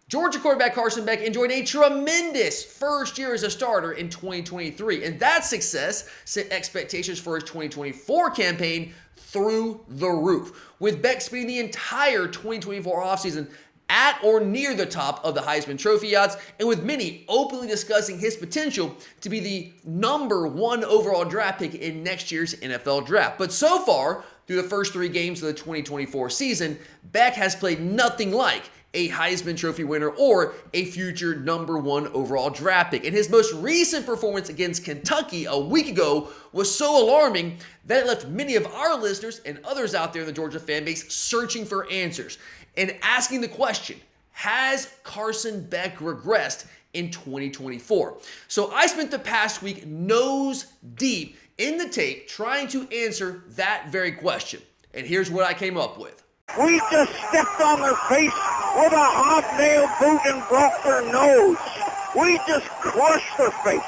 Georgia quarterback Carson Beck enjoyed a tremendous first year as a starter in 2023, and that success set expectations for his 2024 campaign through the roof, with Beck spending the entire 2024 offseason at or near the top of the Heisman Trophy odds, and with many openly discussing his potential to be the #1 overall draft pick in next year's NFL Draft. But so far, through the first 3 games of the 2024 season, Beck has played nothing like a Heisman Trophy winner or a future #1 overall draft pick. And his most recent performance against Kentucky a week ago was so alarming that it left many of our listeners and others out there in the Georgia fan base searching for answers and asking the question, has Carson Beck regressed in 2024? So I spent the past week nose deep in the tape trying to answer that very question. And here's what I came up with. We just stepped on their face with a hobnail boot and broke their nose. We just crushed their face.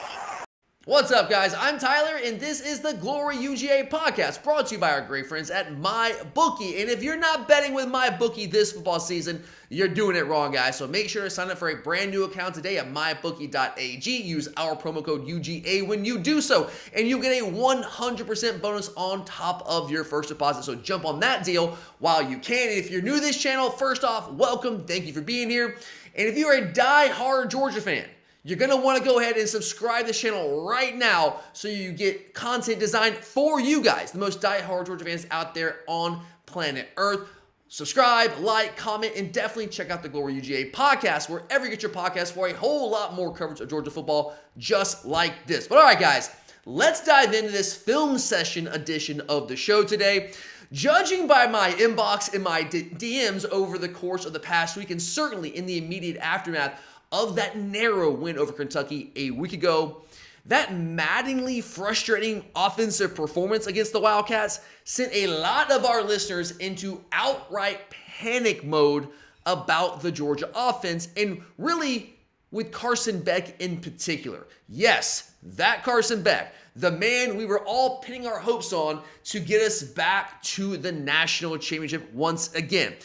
What's up, guys? I'm Tyler, and this is the Glory UGA podcast, brought to you by our great friends at MyBookie. And if you're not betting with MyBookie this football season, you're doing it wrong, guys. So make sure to sign up for a brand new account today at mybookie.ag. Use our promo code UGA when you do so, and you get a 100% bonus on top of your first deposit. So jump on that deal while you can. And if you're new to this channel, first off, welcome. Thank you for being here. And if you're a die-hard Georgia fan, you're going to want to go ahead and subscribe to this channel right now so you get content designed for you guys, the most die-hard Georgia fans out there on planet Earth. Subscribe, like, comment, and definitely check out the Glory UGA podcast wherever you get your podcast for a whole lot more coverage of Georgia football just like this. But all right, guys, let's dive into this film session edition of the show today. Judging by my inbox and my DMs over the course of the past week, and certainly in the immediate aftermath of that narrow win over Kentucky a week ago, that maddeningly frustrating offensive performance against the Wildcats sent a lot of our listeners into outright panic mode about the Georgia offense, and really with Carson Beck in particular. Yes, that Carson Beck, the man we were all pinning our hopes on to get us back to the national championship once again.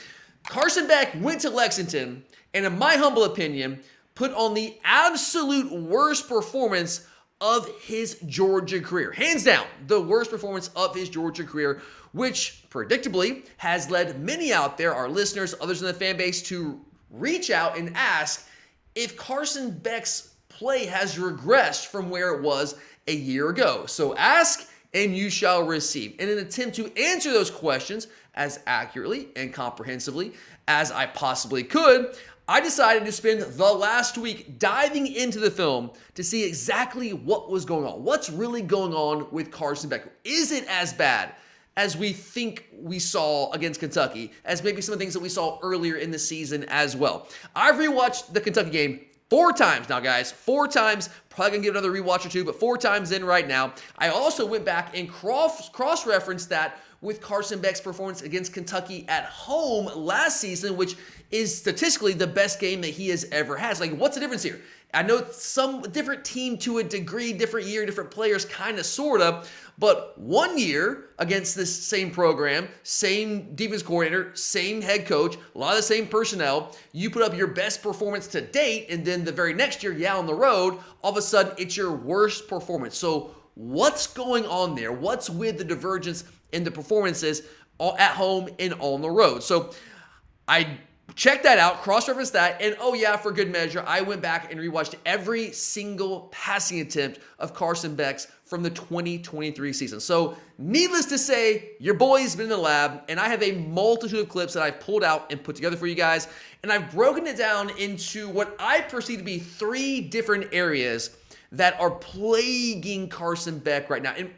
Carson Beck went to Lexington, and in my humble opinion, put on the absolute worst performance of his Georgia career. Hands down, the worst performance of his Georgia career, which predictably has led many out there, our listeners, others in the fan base, to reach out and ask if Carson Beck's play has regressed from where it was a year ago. So ask and you shall receive. In an attempt to answer those questions as accurately and comprehensively as I possibly could, I decided to spend the last week diving into the film to see exactly what was going on. What's really going on with Carson Beck? Is it as bad as we think we saw against Kentucky, as maybe some of the things that we saw earlier in the season as well? I've rewatched the Kentucky game 4 times now, guys. 4 times. Probably going to give another rewatch or two, but 4 times in right now. I also went back and cross-referenced that with Carson Beck's performance against Kentucky at home last season, which is statistically the best game that he has ever had. Like, what's the difference here? I know some different team to a degree, different year, different players, kind of, sort of, but 1 year against this same program, same defense coordinator, same head coach, a lot of the same personnel, you put up your best performance to date, and then the very next year, on the road, all of a sudden, it's your worst performance. So what's going on there? What's with the divergence in the performances at home and on the road? So I checked that out, cross-referenced that, and oh yeah, for good measure, I went back and rewatched every single passing attempt of Carson Beck's from the 2023 season. So needless to say, your boy's been in the lab, and I have a multitude of clips that I've pulled out and put together for you guys, and I've broken it down into what I perceive to be 3 different areas that are plaguing Carson Beck right now. And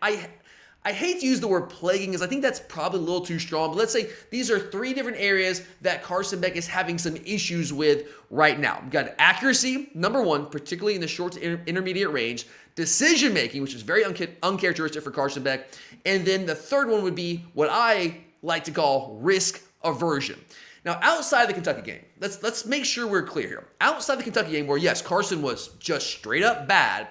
I hate to use the word plaguing because I think that's probably a little too strong, but let's say these are 3 different areas that Carson Beck is having some issues with right now. We've got accuracy, #1, particularly in the short to intermediate range, decision-making, which is very uncharacteristic for Carson Beck, and then the third one would be what I like to call risk aversion. Now, outside the Kentucky game, let's make sure we're clear here. Outside the Kentucky game, where yes, Carson was just straight up bad,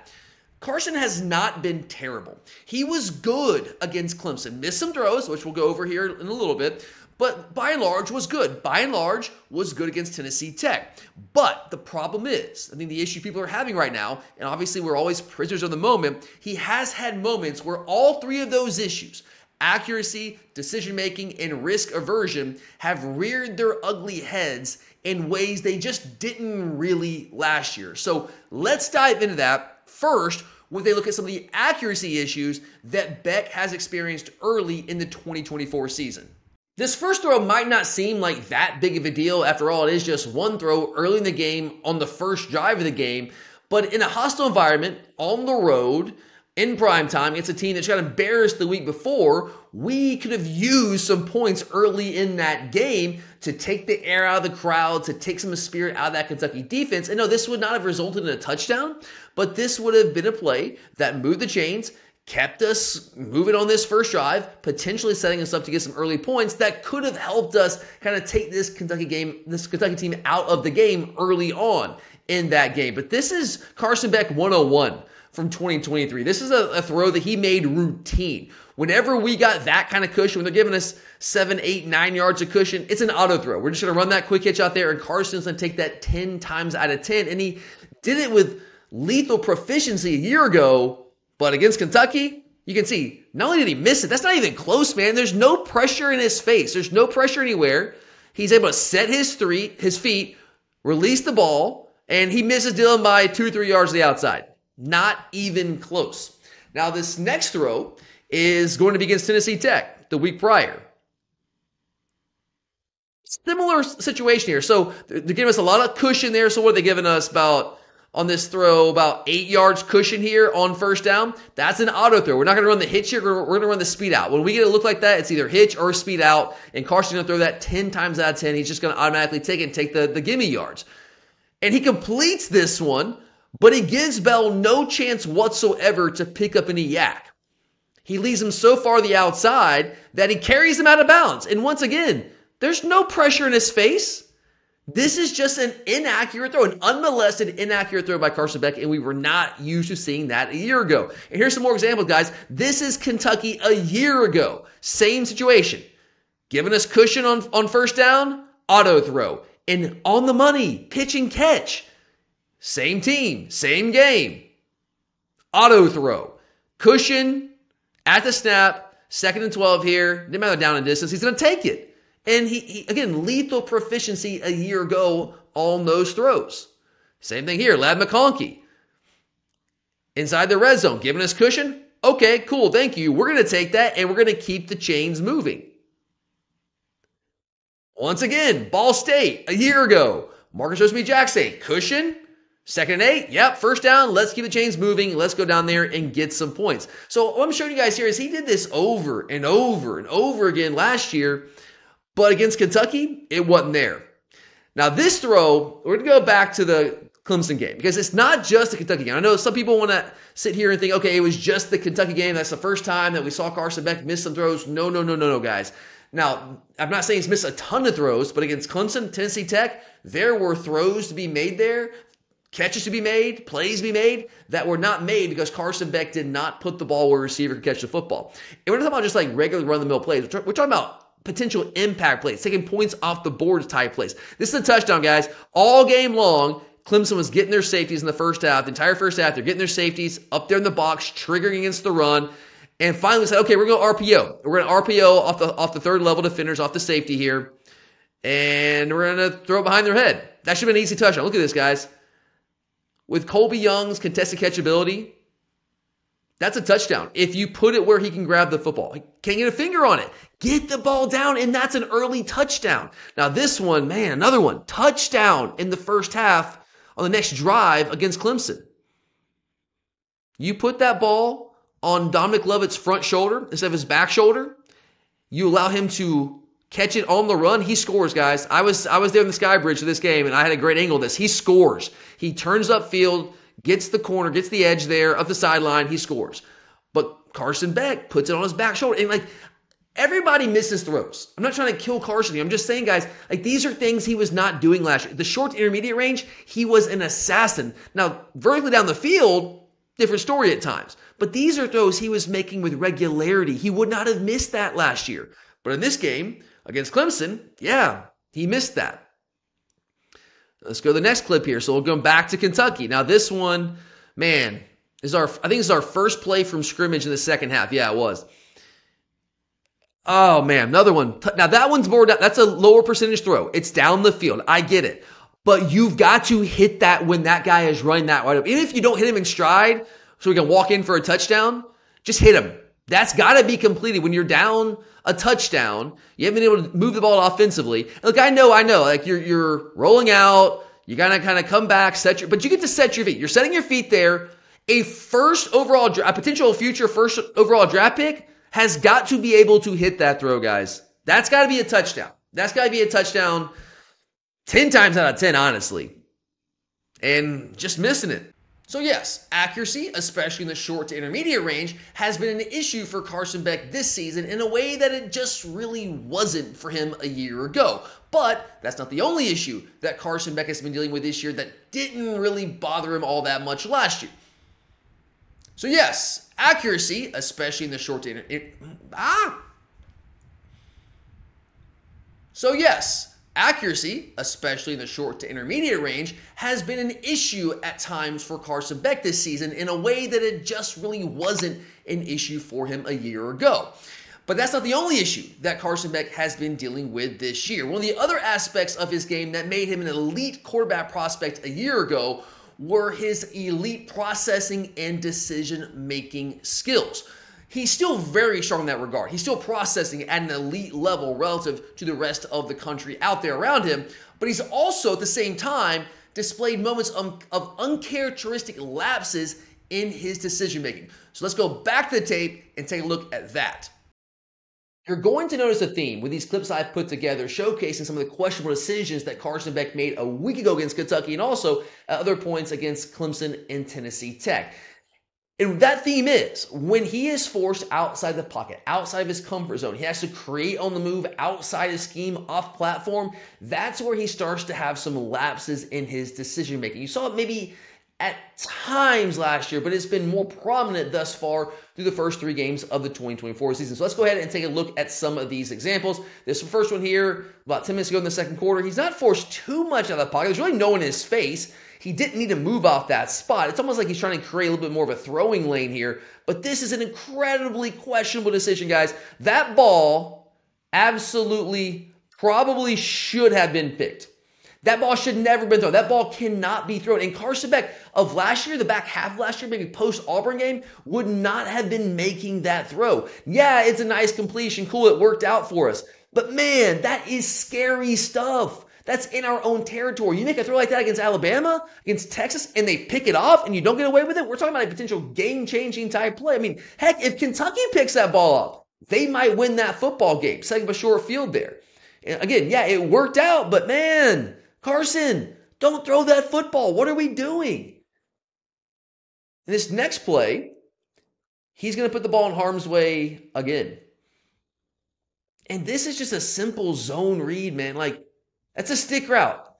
Carson has not been terrible. He was good against Clemson. Missed some throws, which we'll go over here in a little bit, but by and large was good. By and large was good against Tennessee Tech. But the problem is, I think the issue people are having right now, and obviously we're always prisoners of the moment, he has had moments where all three of those issues, accuracy, decision-making, and risk aversion, have reared their ugly heads in ways they just didn't really last year. So let's dive into that. First, when they look at some of the accuracy issues that Beck has experienced early in the 2024 season. This first throw might not seem like that big of a deal. After all, it is just one throw early in the game on the first drive of the game. But in a hostile environment, on the road, in prime time, against a team that got embarrassed the week before, we could have used some points early in that game to take the air out of the crowd, to take some spirit out of that Kentucky defense. And no, this would not have resulted in a touchdown, but this would have been a play that moved the chains, kept us moving on this first drive, potentially setting us up to get some early points that could have helped us kind of take this Kentucky team out of the game early on in that game. But this is Carson Beck 101 from 2023. This is a throw that he made routine. Whenever we got that kind of cushion, when they're giving us 7, 8, 9 yards of cushion, it's an auto throw. We're just going to run that quick hitch out there, and Carson's going to take that 10 times out of 10. And he did it with lethal proficiency a year ago, but against Kentucky, you can see, not only did he miss it, that's not even close, man. There's no pressure in his face. There's no pressure anywhere. He's able to set his feet, release the ball, and he misses Dylan by 2-3 yards to the outside. Not even close. Now, this next throw is going to be against Tennessee Tech the week prior. Similar situation here. So they're giving us a lot of cushion there. So what are they giving us on this throw? About 8 yards cushion here on first down. That's an auto throw. We're not going to run the hitch here. We're going to run the speed out. When we get a look like that, it's either hitch or speed out. And Carson's going to throw that 10 times out of 10. He's just going to automatically take it and take the gimme yards. And he completes this one, but he gives Bell no chance whatsoever to pick up any yak. He leaves him so far to the outside that he carries him out of bounds. And once again, there's no pressure in his face. This is just an inaccurate throw, an unmolested inaccurate throw by Carson Beck, and we were not used to seeing that a year ago. And here's some more examples, guys. This is Kentucky a year ago. Same situation. Giving us cushion on first down, auto throw. And on the money, pitch and catch. Same team, same game. Auto throw. Cushion at the snap, 2nd and 12 here. Didn't matter down in distance. He's going to take it. And he again, lethal proficiency a year ago on those throws. Same thing here. Ladd McConkey. Inside the red zone, giving us cushion. Okay, cool. Thank you. We're going to take that and we're going to keep the chains moving. Once again, Ball State a year ago. Marcus Osby-Jackson, cushion. 2nd and 8. Yep, first down. Let's keep the chains moving. Let's go down there and get some points. So what I'm showing you guys here is he did this over and over and over again last year. But against Kentucky, it wasn't there. Now this throw, we're going to go back to the Clemson game because it's not just the Kentucky game. I know some people want to sit here and think, okay, it was just the Kentucky game. That's the first time that we saw Carson Beck miss some throws. No, guys. Now, I'm not saying he's missed a ton of throws, but against Clemson, Tennessee Tech, there were throws to be made there, catches to be made, plays to be made that were not made because Carson Beck did not put the ball where a receiver could catch the football. And we're not talking about just like regular run-of-the-mill plays. We're talking about potential impact plays, taking points off the board type plays. This is a touchdown, guys. All game long, Clemson was getting their safeties in the first half. The entire first half, they're getting their safeties up there in the box, triggering against the run. And finally, we said, okay, we're going to RPO. We're going to RPO off the third level defenders, off the safety here. And we're going to throw it behind their head. That should have been an easy touchdown. Look at this, guys. With Colby Young's contested catch ability, that's a touchdown. If you put it where he can grab the football. He can't get a finger on it. Get the ball down, and that's an early touchdown. Now this one, man, another one. Touchdown in the first half on the next drive against Clemson. You put that ball on Dominic Lovett's front shoulder instead of his back shoulder. You allow him to catch it on the run. He scores, guys. I was there in the Sky Bridge for this game, and I had a great angle of this. He scores. He turns upfield, gets the corner, gets the edge there of the sideline. He scores. But Carson Beck puts it on his back shoulder. And, everybody misses throws. I'm not trying to kill Carson here. I'm just saying, guys, these are things he was not doing last year. The short to intermediate range, he was an assassin. Now, vertically down the field, different story at times. But these are throws he was making with regularity. He would not have missed that last year. But in this game against Clemson, yeah, he missed that. Let's go to the next clip here. So we'll go back to Kentucky. Now this one, man, I think this is our first play from scrimmage in the second half. Yeah, it was. Oh, man, another one. Now, that one's more, that's a lower percentage throw. It's down the field. I get it. But you've got to hit that when that guy is running that wide up. Even if you don't hit him in stride so we can walk in for a touchdown, just hit him. That's got to be completed. When you're down a touchdown, you haven't been able to move the ball offensively. And look, I know. Like, you're rolling out. You got to kind of come back, but you get to set your feet. You're setting your feet there. A potential future first overall draft pick has got to be able to hit that throw, guys. That's got to be a touchdown. That's got to be a touchdown 10 times out of 10, honestly. And just missing it. So yes, accuracy, especially in the short to intermediate range, has been an issue for Carson Beck this season in a way that it just really wasn't for him a year ago. But that's not the only issue that Carson Beck has been dealing with this year that didn't really bother him all that much last year. So yes, accuracy, especially in the short to intermediate range has been an issue at times for Carson Beck this season in a way that it just really wasn't an issue for him a year ago. But that's not the only issue that Carson Beck has been dealing with this year. One of the other aspects of his game that made him an elite quarterback prospect a year ago were his elite processing and decision-making skills. He's still very strong in that regard. He's still processing at an elite level relative to the rest of the country out there around him, but he's also at the same time displayed moments of uncharacteristic lapses in his decision-making. So let's go back to the tape and take a look at that. You're going to notice a theme with these clips I've put together showcasing some of the questionable decisions that Carson Beck made a week ago against Kentucky and also at other points against Clemson and Tennessee Tech. And that theme is when he is forced outside the pocket, outside of his comfort zone, he has to create on the move outside his scheme, off platform. That's where he starts to have some lapses in his decision making. You saw it maybe at times last year, but it's been more prominent thus far through the first 3 games of the 2024 season. So let's go ahead and take a look at some of these examples. This first one here, about 10 minutes ago in the second quarter, he's not forced too much out of the pocket. There's really no one in his face. He didn't need to move off that spot. It's almost like he's trying to create a little bit more of a throwing lane here, but this is an incredibly questionable decision, guys. That ball absolutely probably should have been picked. That ball should never have been thrown. That ball cannot be thrown. And Carson Beck of last year, the back half of last year, maybe post-Auburn game, would not have been making that throw. Yeah, it's a nice completion. Cool, it worked out for us. But man, that is scary stuff. That's in our own territory. You make a throw like that against Alabama, against Texas, and they pick it off and you don't get away with it, we're talking about a potential game-changing type play. I mean, heck, if Kentucky picks that ball up, they might win that football game, setting up a short field there. And again, yeah, it worked out, but man, Carson, don't throw that football. What are we doing? In this next play, he's going to put the ball in harm's way again. And this is just a simple zone read, man. Like, that's a stick route.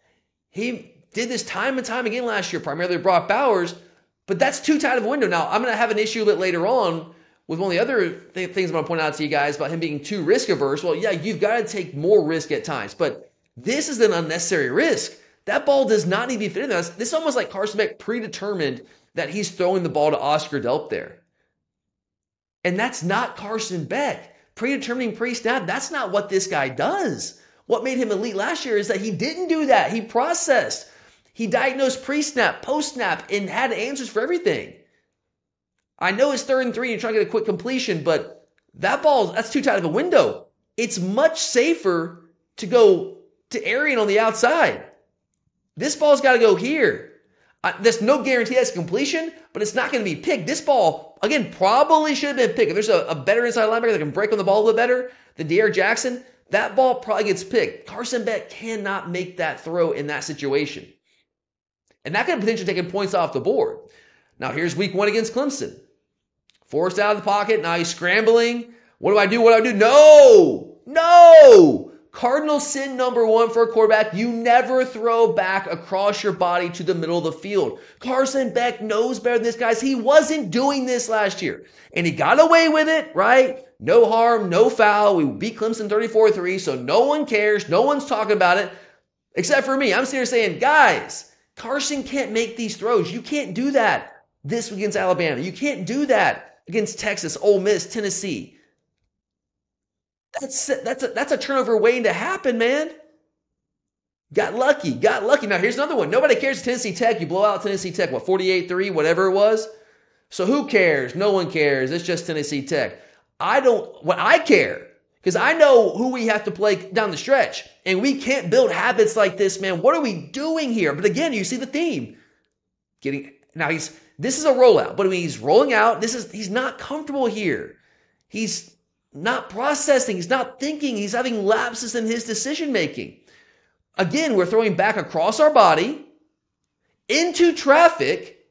He did this time and time again last year, primarily Brock Bowers, but that's too tight of a window. Now, I'm going to have an issue a bit later on with one of the other things I'm going to point out to you guys about him being too risk averse. Well, yeah, you've got to take more risk at times, but this is an unnecessary risk. That ball does not need to be fit in there. This is almost like Carson Beck predetermined that he's throwing the ball to Oscar Delp there. And that's not Carson Beck. Predetermining pre-snap, that's not what this guy does. What made him elite last year is that he didn't do that. He processed. He diagnosed pre-snap, post-snap, and had answers for everything. I know it's 3rd and 3 and you're trying to get a quick completion, but that ball, that's too tight of a window. It's much safer to go to Arian on the outside. This ball's got to go here. There's no guarantee that's completion, but it's not going to be picked. This ball, again, probably should have been picked. If there's a better inside linebacker that can break on the ball a little better than De'Aaron Jackson, that ball probably gets picked. Carson Beck cannot make that throw in that situation. And that could potentially take points off the board. Now, here's week 1 against Clemson. Forced out of the pocket. Now he's scrambling. What do I do? What do I do? No! Cardinal sin number 1 for a quarterback. You never throw back across your body to the middle of the field. Carson Beck knows better than this, guys. He wasn't doing this last year. And he got away with it, right? no harm, no foul. We beat Clemson 34-3, so no one cares. No one's talking about it except for me. I'm sitting here saying, guys, Carson can't make these throws. You can't do that this week against Alabama. You can't do that against Texas, Ole Miss, Tennessee. That's a turnover waiting to happen, man. Got lucky. Now, here's another one. Nobody cares. Tennessee Tech. You blow out Tennessee Tech, 48-3, whatever it was. So who cares? No one cares. It's just Tennessee Tech. I care, because I know who we have to play down the stretch. And we can't build habits like this, man. What are we doing here? But again, you see the theme. This is a rollout, but when he's rolling out, he's not comfortable here. He's not processing. He's not thinking. He's having lapses in his decision making. Again, we're throwing back across our body into traffic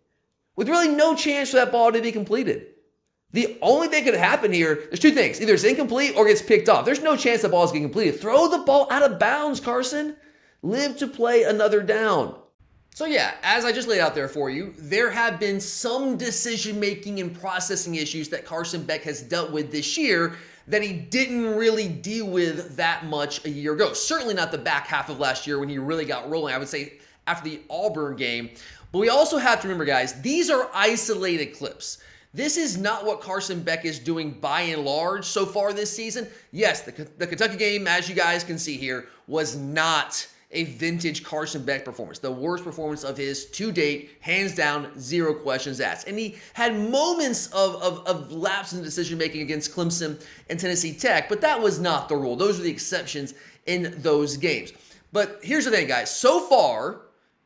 with really no chance for that ball to be completed. The only thing that could happen here, there's two things. Either it's incomplete or gets picked off. There's no chance the ball is getting completed. Throw the ball out of bounds, Carson. Live to play another down. So yeah, as I just laid out there for you, there have been some decision-making and processing issues that Carson Beck has dealt with this year that he didn't really deal with that much a year ago. Certainly not the back half of last year when he really got rolling. I would say after the Auburn game. But we also have to remember, guys, these are isolated clips. This is not what Carson Beck is doing by and large so far this season. Yes, the Kentucky game, as you guys can see here, was not a vintage Carson Beck performance. The worst performance of his to date, hands down, zero questions asked. And he had moments of lapse in decision-making against Clemson and Tennessee Tech, but that was not the rule. Those are the exceptions in those games. But here's the thing, guys. So far,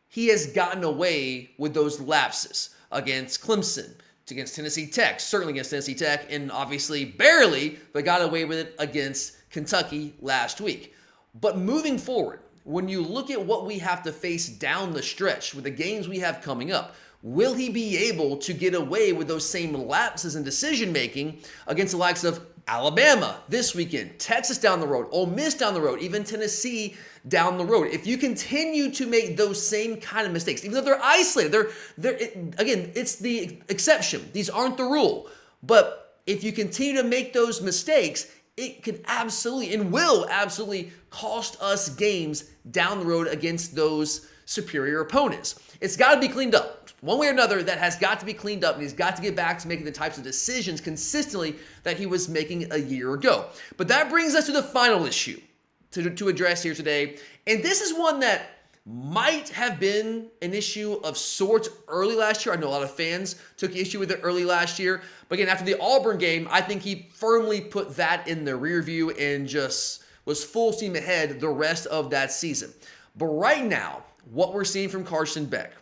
he has gotten away with those lapses against Clemson, against Tennessee Tech, certainly against Tennessee Tech, and obviously barely, but got away with it against Kentucky last week. But moving forward, when you look at what we have to face down the stretch with the games we have coming up, will he be able to get away with those same lapses in decision-making against the likes of Alabama this weekend, Texas down the road, Ole Miss down the road, even Tennessee down the road? If you continue to make those same kind of mistakes, even though they're isolated, again, it's the exception. These aren't the rule. But if you continue to make those mistakes, it could absolutely and will absolutely cost us games down the road against those superior opponents. It's got to be cleaned up. One way or another, that has got to be cleaned up, and he's got to get back to making the types of decisions consistently that he was making a year ago. But that brings us to the final issue to address here today, and this is one that might have been an issue of sorts early last year. I know a lot of fans took issue with it early last year. But again, after the Auburn game, I think he firmly put that in the rear view and just was full steam ahead the rest of that season. But right now, what we're seeing from Carson Beck,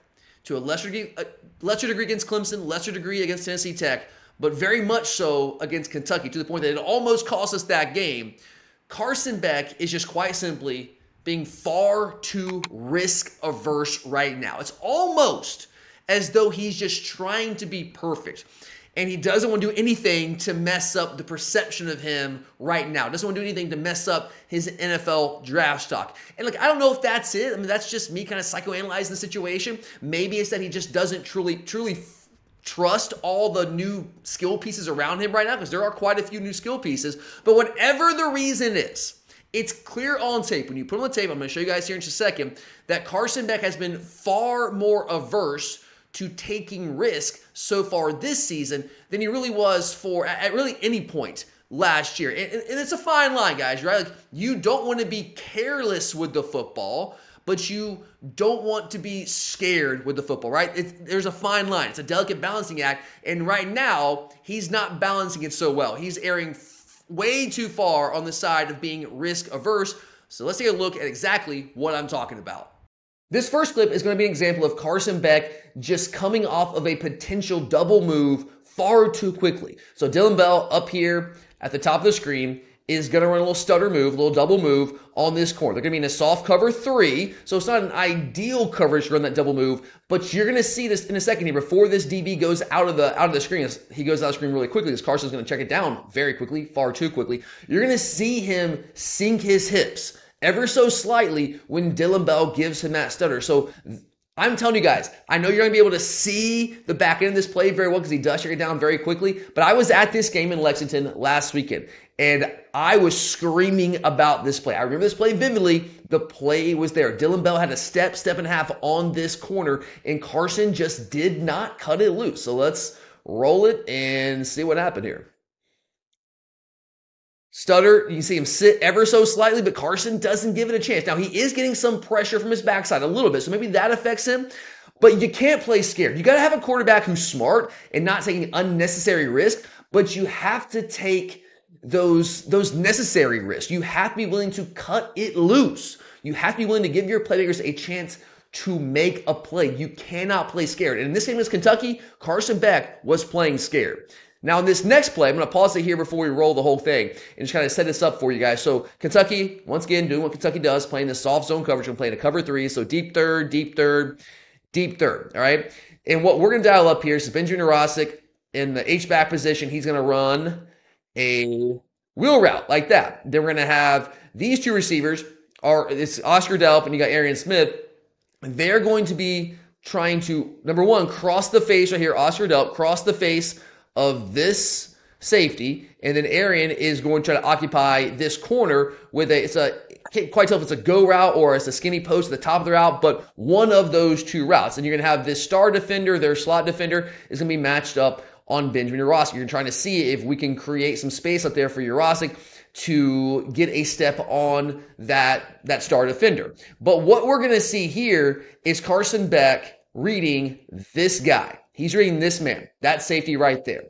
to a lesser degree against Clemson, lesser degree against Tennessee Tech, but very much so against Kentucky, to the point that it almost cost us that game, Carson Beck is just quite simply being far too risk-averse right now. It's almost as though he's just trying to be perfect. And he doesn't want to do anything to mess up the perception of him right now. Doesn't want to do anything to mess up his NFL draft stock. And look, I don't know if that's it. I mean, that's just me kind of psychoanalyzing the situation. Maybe it's that he just doesn't truly trust all the new skill pieces around him right now, because there are quite a few new skill pieces. But whatever the reason is, it's clear on tape. When you put on the tape, I'm going to show you guys here in just a second, that Carson Beck has been far more averse to taking risk so far this season than he really was at really any point last year. And it's a fine line, guys, right? Like, you don't want to be careless with the football, but you don't want to be scared with the football, right? There's a fine line. It's a delicate balancing act. And right now, he's not balancing it so well. He's erring way too far on the side of being risk averse. So let's take a look at exactly what I'm talking about. This first clip is going to be an example of Carson Beck just coming off of a potential double move far too quickly. So Dylan Bell up here at the top of the screen is going to run a little stutter move, a little double move on this corner. They're going to be in a soft cover 3, so it's not an ideal coverage to run that double move, but you're going to see this in a second here. Before this DB goes out of the screen, he goes out of the screen really quickly because Carson's going to check it down very quickly, far too quickly. You're going to see him sink his hips ever so slightly when Dylan Bell gives him that stutter. So I'm telling you guys, I know you're going to be able to see the back end of this play very well because he does shut it down very quickly. But I was at this game in Lexington last weekend, and I was screaming about this play. I remember this play vividly. The play was there. Dylan Bell had a step and a half on this corner, and Carson just did not cut it loose. So let's roll it and see what happened here. Stutter, you can see him sit ever so slightly, but Carson doesn't give it a chance. Now, he is getting some pressure from his backside a little bit, so maybe that affects him, but you can't play scared. You got to have a quarterback who's smart and not taking unnecessary risk, but you have to take those necessary risks. You have to be willing to cut it loose. You have to be willing to give your playmakers a chance to make a play. You cannot play scared. And in this game against Kentucky, Carson Beck was playing scared. Now, in this next play, I'm going to pause it here before we roll the whole thing and just kind of set this up for you guys. So, Kentucky, once again, doing what Kentucky does, playing this soft zone coverage. I'm playing a cover 3, so deep third, deep third, deep third, all right? And what we're going to dial up here is Benjamin Rosick in the H-back position. He's going to run a wheel route like that. Then we're going to have these two receivers, it's Oscar Delp and you got Arian Smith. They're going to be trying to, number one, cross the face right here, Oscar Delp, cross the face of this safety, and then Arian is going to try to occupy this corner with I can't quite tell if it's a go route or it's a skinny post at the top of the route, but one of those two routes. And you're going to have this star defender, their slot defender, is going to be matched up on Benjamin Urosic. You're trying to see if we can create some space up there for Urosic to get a step on that star defender. But what we're going to see here is Carson Beck reading this guy. He's reading this man, that safety right there.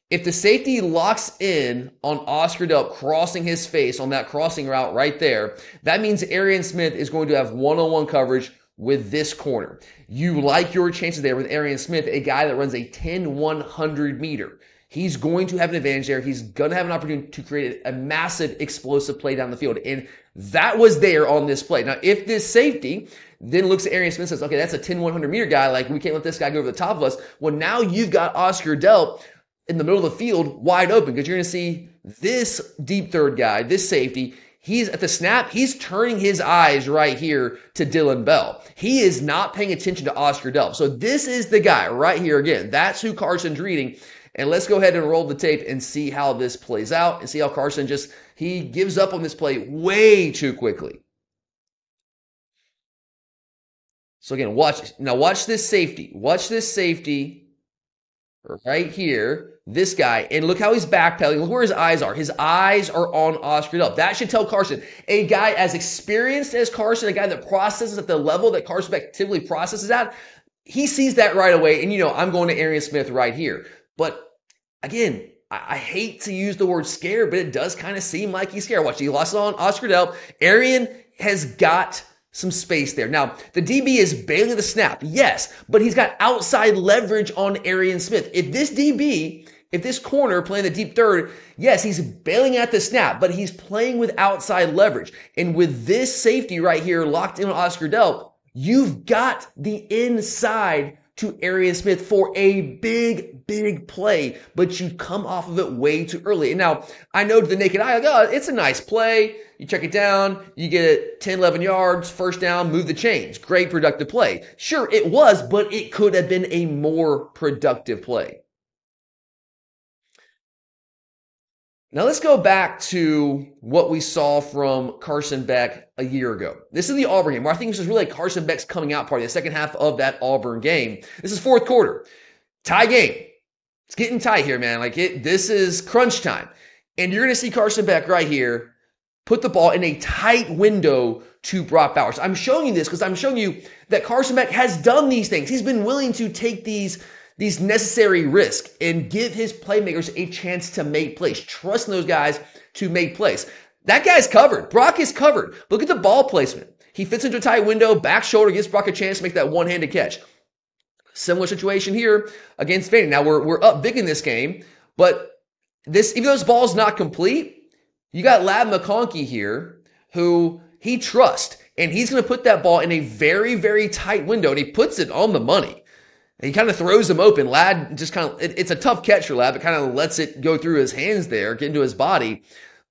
If the safety locks in on Oscar Delp crossing his face on that crossing route right there, that means Arian Smith is going to have one-on-one coverage with this corner. You like your chances there with Arian Smith, a guy that runs a 10-100 meter. He's going to have an advantage there. He's going to have an opportunity to create a massive explosive play down the field. And that was there on this play. Now, if this safety then looks at Arian Smith and says, okay, that's a 10-100 meter guy. Like, we can't let this guy go over the top of us. Well, now you've got Oscar Delp in the middle of the field wide open because you're going to see this deep third guy, this safety. He's at the snap. He's turning his eyes right here to Dylan Bell. He is not paying attention to Oscar Delp. So this is the guy right here again. That's who Carson's reading. And let's go ahead and roll the tape and see how this plays out and see how Carson he gives up on this play way too quickly. So again, watch this safety. Watch this safety right here, this guy, and look how he's backpedaling. Look where his eyes are. His eyes are on Oscar Delp. That should tell Carson, a guy as experienced as Carson, a guy that processes at the level that Carson Beck typically processes at, he sees that right away, and I'm going to Arian Smith right here. But again, I hate to use the word scared, but it does kind of seem like he's scared. Watch, he lost it on Oscar Delp. Arian has got some space there. Now, the DB is bailing the snap, yes, but he's got outside leverage on Arian Smith. If this corner playing the deep third, yes, he's bailing at the snap, but he's playing with outside leverage. And with this safety right here locked in on Oscar Delp, you've got the inside to Arian Smith for a big play, but you come off of it way too early. And now, I know to the naked eye, it's a nice play. You check it down, you get it 10, 11 yards, first down, move the chains. Great productive play. Sure, it was, but it could have been a more productive play. Now let's go back to what we saw from Carson Beck a year ago. This is the Auburn game, where I think this is really Carson Beck's coming out party, the second half of that Auburn game. This is fourth quarter. Tie game. It's getting tight here, man. This is crunch time. And you're going to see Carson Beck right here put the ball in a tight window to Brock Bowers. I'm showing you this because I'm showing you that Carson Beck has done these things. He's been willing to take these necessary risks and give his playmakers a chance to make plays, trusting those guys to make plays. That guy's covered. Brock is covered. Look at the ball placement. He fits into a tight window, back shoulder, gives Brock a chance to make that one-handed catch. Similar situation here against Vandy. Now, we're up big in this game, but even though this ball's not complete, you got Lad McConkey here who he trusts, and he's going to put that ball in a very, very tight window, and he puts it on the money. And he kind of throws him open. Lad just it's a tough catch for Lad, but kind of lets it go through his hands there, get into his body.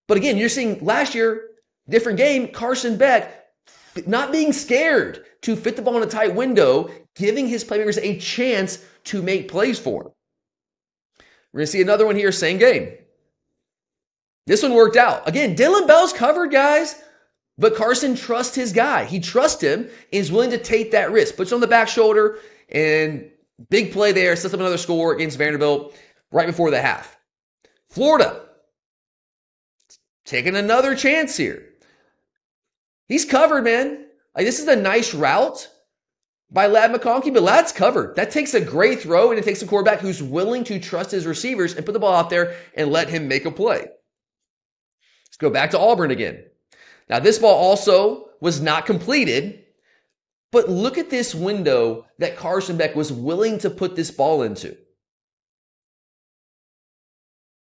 But again, you're seeing last year, different game, Carson Beck not being scared to fit the ball in a tight window, giving his playmakers a chance to make plays for him. We're going to see another one here, same game. This one worked out. Again, Dylan Bell's covered, guys, but Carson trusts his guy. He trusts him and is willing to take that risk. Puts it on the back shoulder, and big play there, sets up another score against Vanderbilt right before the half. Florida, taking another chance here. He's covered, man. Like, this is a nice route by Ladd McConkey, but Ladd's covered. That takes a great throw, and it takes a quarterback who's willing to trust his receivers and put the ball out there and let him make a play. Let's go back to Auburn again. Now, this ball also was not completed, but look at this window that Carson Beck was willing to put this ball into.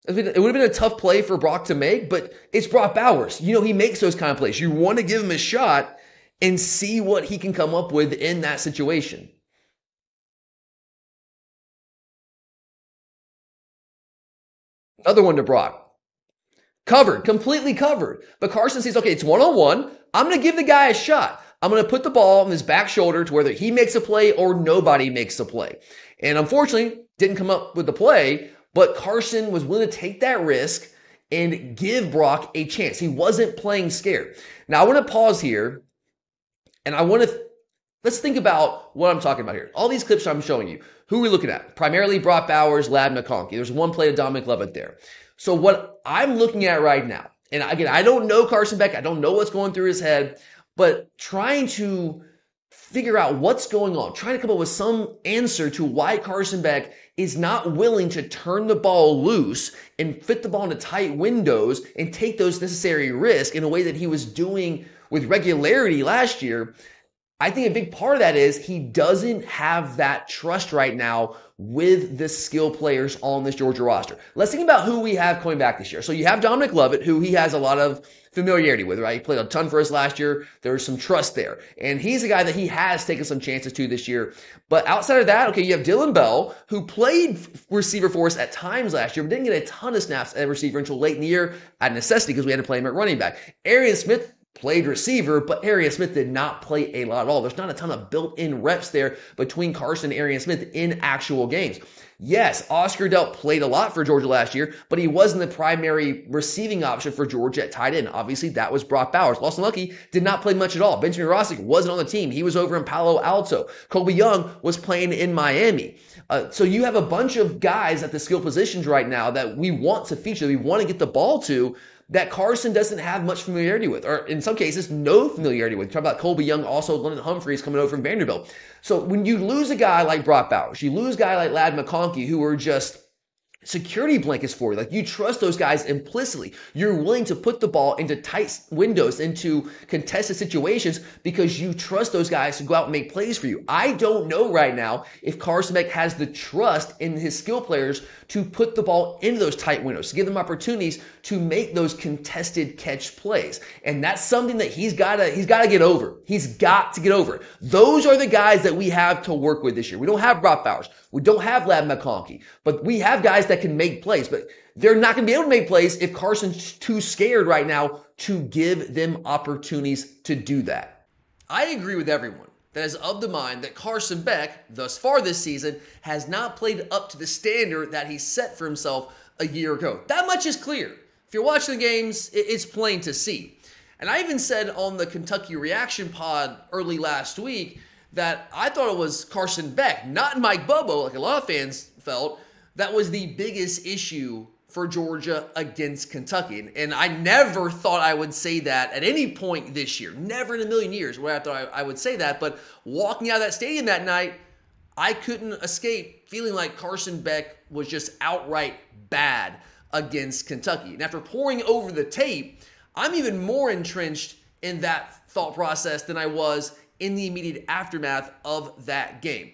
It would have been a tough play for Brock to make, but it's Brock Bowers. You know, he makes those kind of plays. You want to give him a shot and see what he can come up with in that situation. Another one to Brock. Covered, completely covered. But Carson says, okay, it's one-on-one. I'm going to give the guy a shot. I'm going to put the ball on his back shoulder to whether he makes a play or nobody makes a play. And unfortunately, didn't come up with the play, but Carson was willing to take that risk and give Brock a chance. He wasn't playing scared. Now, I want to pause here, and let's think about what I'm talking about here. All these clips I'm showing you, who are we looking at? Primarily Brock Bowers, Ladd McConkey. There's one play to Dominic Lovett there. So what I'm looking at right now, and again, I don't know Carson Beck. I don't know what's going through his head, but trying to figure out what's going on, trying to come up with some answer to why Carson Beck is not willing to turn the ball loose and fit the ball into tight windows and take those necessary risks in a way that he was doing with regularity last year. I think a big part of that is he doesn't have that trust right now with the skill players on this Georgia roster. Let's think about who we have coming back this year. So you have Dominic Lovett, who he has a lot of familiarity with, right? He played a ton for us last year. There's some trust there. And he's a guy that he has taken some chances to this year. But outside of that, okay, you have Dylan Bell, who played receiver for us at times last year, but didn't get a ton of snaps at receiver until late in the year at necessity because we had to play him at running back. Arian Smith played receiver, but Arian Smith did not play a lot at all. There's not a ton of built-in reps there between Carson and Arian Smith in actual games. Yes, Oscar Delp played a lot for Georgia last year, but he wasn't the primary receiving option for Georgia at tight end. Obviously, that was Brock Bowers. Lawson Lucky did not play much at all. Benjamin Rossick wasn't on the team. He was over in Palo Alto. Colby Young was playing in Miami. So you have a bunch of guys at the skill positions right now that we want to feature, that we want to get the ball to, that Carson doesn't have much familiarity with, or in some cases, no familiarity with. Talk about Colby Young, also London Humphreys coming over from Vanderbilt. So when you lose a guy like Brock Bowers, you lose a guy like Ladd McConkey, who are just security blankets for you. Like, you trust those guys implicitly. You're willing to put the ball into tight windows, into contested situations because you trust those guys to go out and make plays for you. I don't know right now if Carson Beck has the trust in his skill players to put the ball into those tight windows, to give them opportunities to make those contested catch plays. And that's something that he's got to get over. He's got to get over it. Those are the guys that we have to work with this year. We don't have Brock Bowers. We don't have Ladd McConkey, but we have guys that can make plays, but they're not going to be able to make plays if Carson's too scared right now to give them opportunities to do that. I agree with everyone that is of the mind that Carson Beck, thus far this season, has not played up to the standard that he set for himself a year ago. That much is clear. If you're watching the games, it's plain to see. And I even said on the Kentucky Reaction Pod early last week that I thought it was Carson Beck, not Mike Bobo, like a lot of fans felt, that was the biggest issue for Georgia against Kentucky. And I never thought I would say that at any point this year. Never in a million years where I thought I would say that. But walking out of that stadium that night, I couldn't escape feeling like Carson Beck was just outright bad against Kentucky. And after poring over the tape, I'm even more entrenched in that thought process than I was in the immediate aftermath of that game.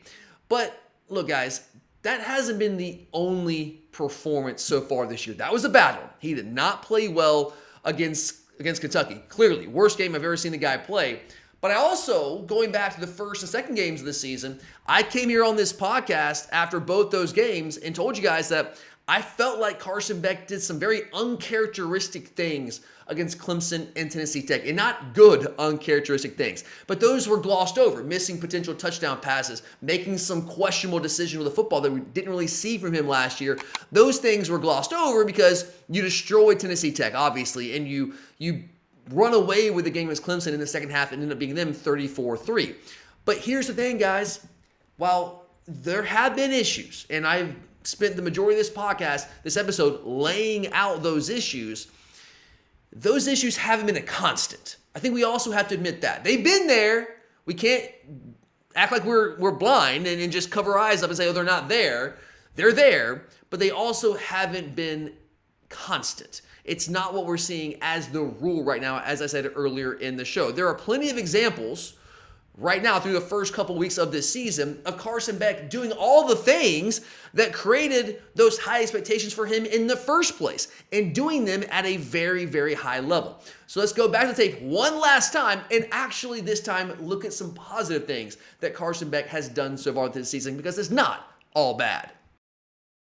But look, guys, that hasn't been the only performance so far this year. That was a bad one. He did not play well against Kentucky. Clearly, worst game I've ever seen the guy play. But I also, going back to the first and second games of the season, I came here on this podcast after both those games and told you guys that I felt like Carson Beck did some very uncharacteristic things against Clemson and Tennessee Tech, and not good uncharacteristic things, but those were glossed over, missing potential touchdown passes, making some questionable decisions with the football that we didn't really see from him last year. Those things were glossed over because you destroyed Tennessee Tech, obviously, and you run away with the game against Clemson in the second half and end up beating them 34-3. But here's the thing, guys. While there have been issues, and I've spent the majority of this episode, laying out those issues haven't been a constant. I think we also have to admit that. They've been there. We can't act like we're blind and just cover our eyes up and say, oh, they're not there. They're there, but they also haven't been constant. It's not what we're seeing as the rule right now, as I said earlier in the show. There are plenty of examples right now through the first couple weeks of this season of Carson Beck doing all the things that created those high expectations for him in the first place and doing them at a very, very high level. So let's go back to tape one last time and actually this time look at some positive things that Carson Beck has done so far this season, because it's not all bad.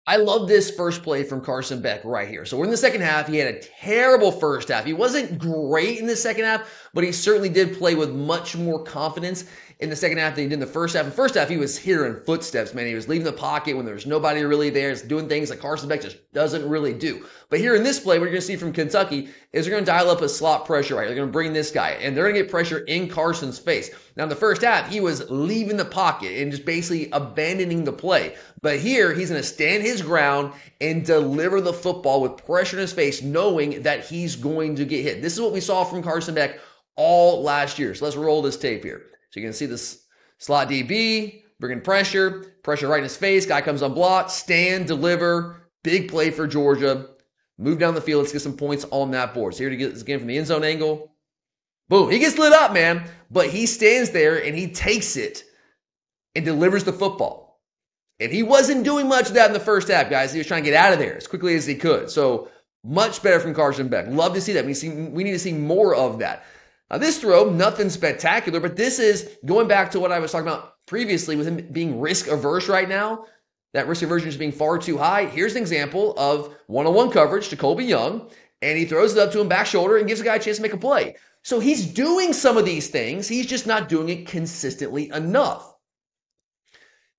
I love this first play from Carson Beck right here. So we're in the second half. He had a terrible first half. He wasn't great in the second half, but he certainly did play with much more confidence in the second half than he did in the first half. In the first half, he was hearing footsteps, man. He was leaving the pocket when there was nobody really there. He's doing things that Carson Beck just doesn't really do. But here in this play, what you're going to see from Kentucky is they're going to dial up a slot pressure right here. They're going to bring this guy, and they're going to get pressure in Carson's face. Now, in the first half, he was leaving the pocket and just basically abandoning the play. But here, he's going to stand his ground and deliver the football with pressure in his face, knowing that he's going to get hit. This is what we saw from Carson Beck all last year. So let's roll this tape here. So you can see this slot DB, bringing pressure right in his face. Guy comes unblocked, stand, deliver, big play for Georgia. Move down the field. Let's get some points on that board. So here to get this again from the end zone angle. Boom. He gets lit up, man. But he stands there and he takes it and delivers the football. And he wasn't doing much of that in the first half, guys. He was trying to get out of there as quickly as he could. So much better from Carson Beck. Love to see that. We need to see more of that. Now, this throw, nothing spectacular, but this is going back to what I was talking about previously with him being risk-averse right now. That risk aversion is being far too high. Here's an example of one-on-one coverage to Colby Young, and he throws it up to him back shoulder and gives the guy a chance to make a play. So he's doing some of these things. He's just not doing it consistently enough.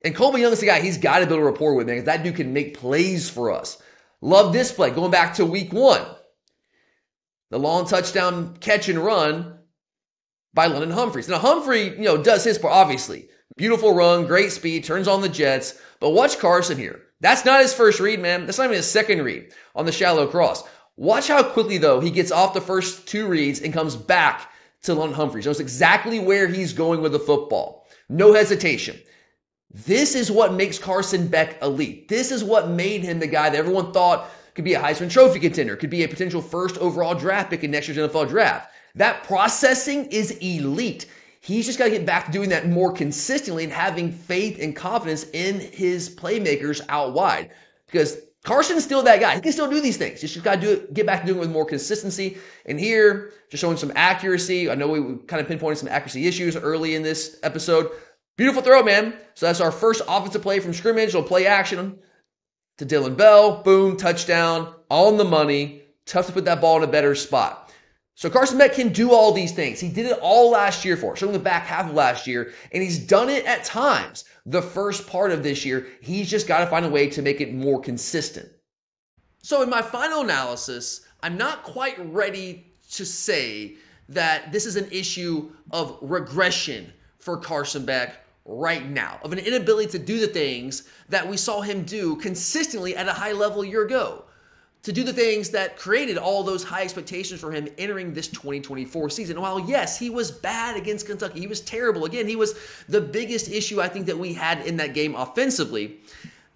And Colby Young is the guy he's got to build a rapport with, man, because that dude can make plays for us. Love this play. Going back to week 1. The long touchdown catch and run by London Humphreys. Now, Humphrey, does his part, obviously. Beautiful run, great speed, turns on the jets. But watch Carson here. That's not his first read, man. That's not even his second read on the shallow cross. Watch how quickly, though, he gets off the first 2 reads and comes back to London Humphreys. Knows exactly where he's going with the football. No hesitation. This is what makes Carson Beck elite. This is what made him the guy that everyone thought could be a Heisman Trophy contender, could be a potential first overall draft pick in next year's NFL draft. That processing is elite. He's just got to get back to doing that more consistently and having faith and confidence in his playmakers out wide. Because Carson's still that guy. He can still do these things. Just got to get back to doing it with more consistency. And here, just showing some accuracy. I know we kind of pinpointed some accuracy issues early in this episode. Beautiful throw, man. So that's our first offensive play from scrimmage. Little play action to Dylan Bell. Boom, touchdown, on the money. Tough to put that ball in a better spot. So Carson Beck can do all these things. He did it all last year for us, showing the back half of last year, and he's done it at times the first part of this year. He's just got to find a way to make it more consistent. So in my final analysis, I'm not quite ready to say that this is an issue of regression for Carson Beck right now, of an inability to do the things that we saw him do consistently at a high level a year ago, to do the things that created all those high expectations for him entering this 2024 season. While yes, he was bad against Kentucky, he was terrible. Again, he was the biggest issue I think that we had in that game offensively.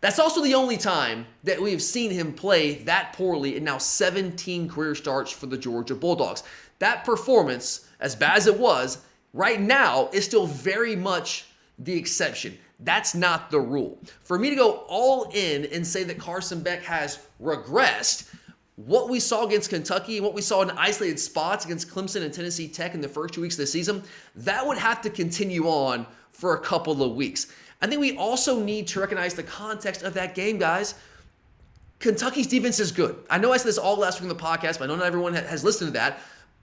That's also the only time that we've seen him play that poorly in now 17 career starts for the Georgia Bulldogs. That performance, as bad as it was, right now is still very much the exception. That's not the rule. For me to go all in and say that Carson Beck has regressed, what we saw against Kentucky and what we saw in isolated spots against Clemson and Tennessee Tech in the first 2 weeks of the season, that would have to continue on for a couple of weeks. I think we also need to recognize the context of that game, guys. Kentucky's defense is good. I know I said this all last week in the podcast, but I know not everyone has listened to that.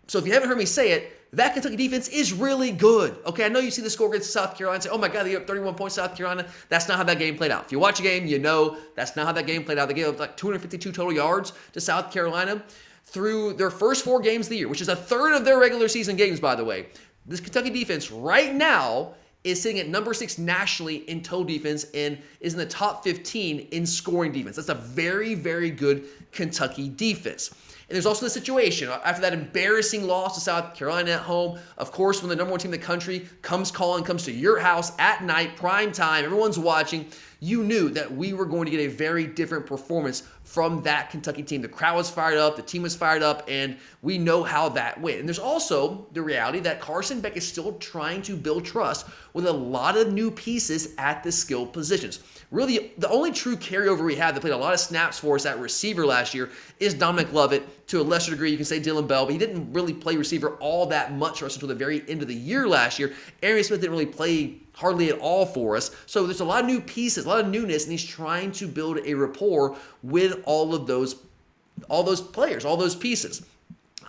So if you haven't heard me say it, that Kentucky defense is really good. Okay, I know you see the score against South Carolina and say, oh my God, they gave up 31 points to South Carolina. That's not how that game played out. If you watch a game, you know that's not how that game played out. They gave up like 252 total yards to South Carolina through their first 4 games of the year, which is a third of their regular season games, by the way. This Kentucky defense right now is sitting at number 6 nationally in total defense and is in the top 15 in scoring defense. That's a very, very good Kentucky defense. And there's also the situation after that embarrassing loss to South Carolina at home. Of course, when the number 1 team in the country comes to your house at night, prime time, everyone's watching, you knew that we were going to get a very different performance from that Kentucky team. The crowd was fired up, the team was fired up, and we know how that went. And there's also the reality that Carson Beck is still trying to build trust with a lot of new pieces at the skill positions. Really, the only true carryover we have that played a lot of snaps for us at receiver last year is Dominic Lovett. To a lesser degree, you can say Dylan Bell, but he didn't really play receiver all that much for us until the very end of the year last year. Arian Smith didn't really play hardly at all for us. So there's a lot of new pieces, a lot of newness, and he's trying to build a rapport with all those players, all those pieces.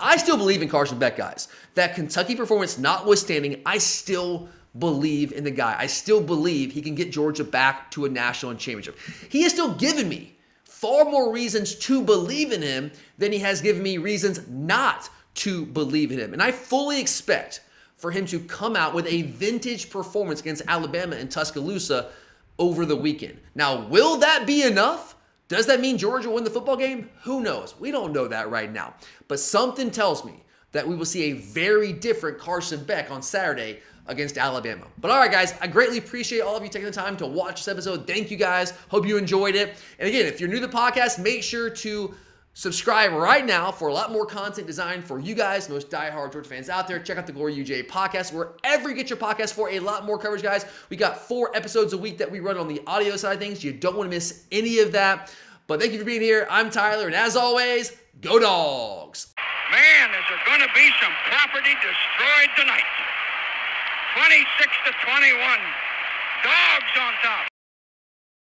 I still believe in Carson Beck, guys. That Kentucky performance notwithstanding, I still believe in the guy. I still believe he can get Georgia back to a national championship. He has still given me far more reasons to believe in him than he has given me reasons not to believe in him. And I fully expect for him to come out with a vintage performance against Alabama in Tuscaloosa over the weekend. Now, will that be enough? Does that mean Georgia will win the football game? Who knows? We don't know that right now. But something tells me that we will see a very different Carson Beck on Saturday against Alabama. But all right, guys, I greatly appreciate all of you taking the time to watch this episode. Thank you, guys. Hope you enjoyed it. And again, if you're new to the podcast, make sure to subscribe right now for a lot more content designed for you guys, most diehard Georgia fans out there. Check out the Glory UJ podcast, wherever you get your podcast, for a lot more coverage, guys. We got 4 episodes a week that we run on the audio side of things. You don't want to miss any of that. But thank you for being here. I'm Tyler, and as always, go Dogs! Man, is there going to be some property destroyed tonight. 26-21. Dogs on top.